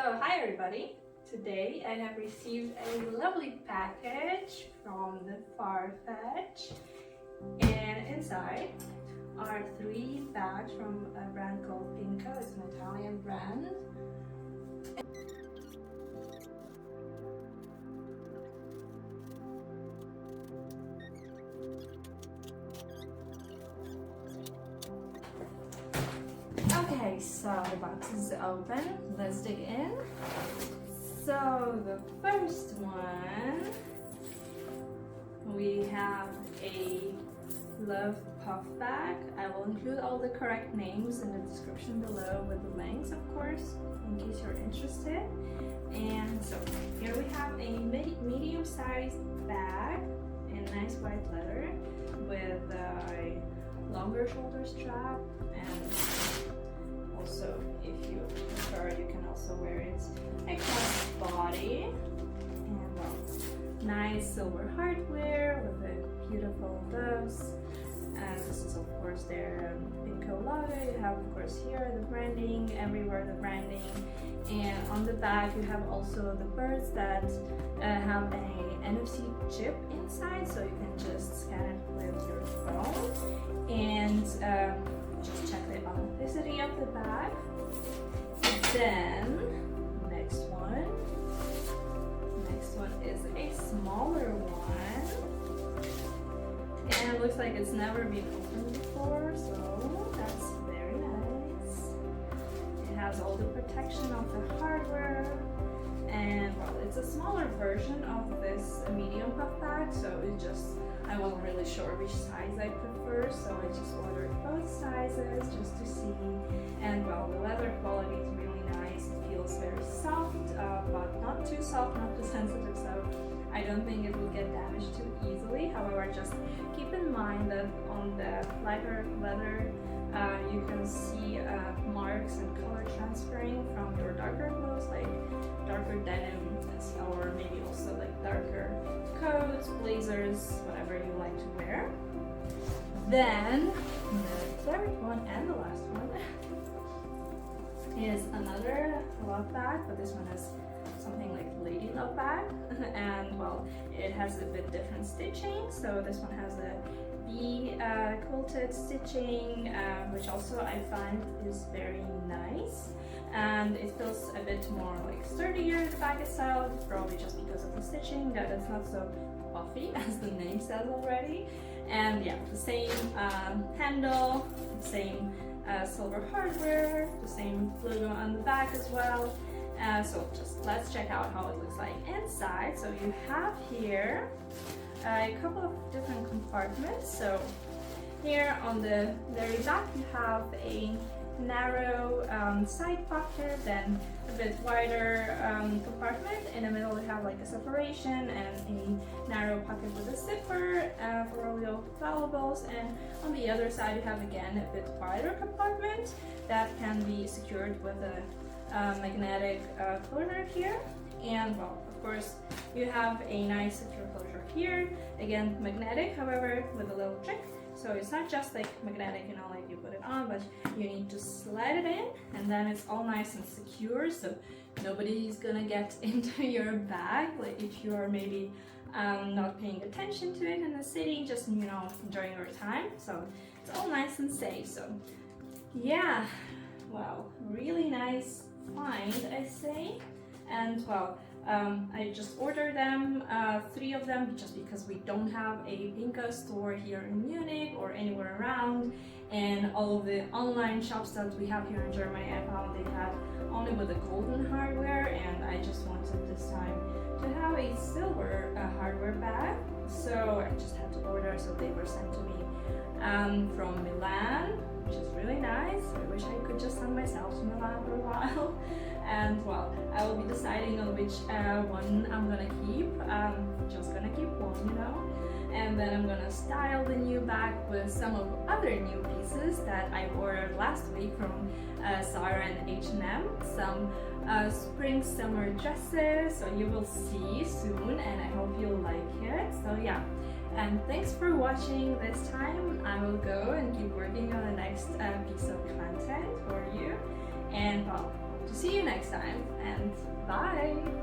So, hi everybody! Today I have received a lovely package from the Farfetch, and inside are 3 bags from a brand called PINKO. It's an Italian brand. Okay, so the box is open. Let's dig in. So the first one, we have a Love puff bag. I will include all the correct names in the description below with the links, of course, in case you're interested. And so here we have a medium-sized bag in nice white leather with a longer shoulder strap, and also if you prefer you can also wear it across the body. And well, nice silver hardware with the beautiful doves. And this is of course their PINKO logo. You have of course here the branding, everywhere the branding, and on the back you have also the birds that have a NFC chip inside, so you can just scan it with your phone and just check the authenticity of the bag. Then next one is a smaller one, and it looks like it's never been opened before, so that's very nice. It has all the protection of the hardware, and well, it's a smaller version of this medium puff bag, so I wasn't really sure which size I prefer, so I just ordered both sizes just to see. And well, the leather quality is really nice. It feels very soft, but not too soft, not too sensitive, so I don't think it will get damaged too easily. However, just keep in mind that on the lighter leather you can see marks and color transferring from your darker clothes, like darker denim, or maybe also like darker coats, blazers, whatever you like to wear. Then the third one and the last one is another love bag, but this one is something like lady love bag, and well, it has a bit different stitching. So this one has a V quilted stitching, which also I find is very nice, and it feels a bit more like sturdier, the bag itself, probably just because of the stitching, that it's not so puffy as the name says already. And yeah, the same handle, the same silver hardware, the same logo on the back as well. So just let's check out how it looks like inside. So you have here a couple of different compartments. So here on the very back you have a narrow side pocket, then a bit wider compartment. In the middle you have like a separation and a narrow pocket with a zipper for all your valuables, and on the other side you have again a bit wider compartment that can be secured with a magnetic closure here. And well, of course you have a nice secure closure here, again magnetic, however with a little trick. So it's not just like magnetic, you know, like you put it on, but you need to slide it in, and then it's all nice and secure, so nobody's gonna get into your bag, like if you're maybe not paying attention to it in the city, just, you know, enjoying your time. So it's all nice and safe. So yeah, well, really nice find, I say. And well, I just ordered them, 3 of them, just because we don't have a PINKO store here in Munich or anywhere around, and all of the online shops that we have here in Germany, I found they had only with the golden hardware, and I just wanted this time to have a silver hardware bag, so I just had to order. So they were sent to me from Milan, which is really nice. I wish I could just send myself to Milan for a while. And well, I will be deciding on which one I'm gonna keep. Just gonna keep one, you know. And then I'm gonna style the new bag with some of other new pieces that I ordered last week from Zara and H&M. Some spring summer dresses, so you will see soon, and I hope you'll like it. So yeah, and thanks for watching this time. I will go and keep working on the next piece of content for you, and well, to see you next time, and bye!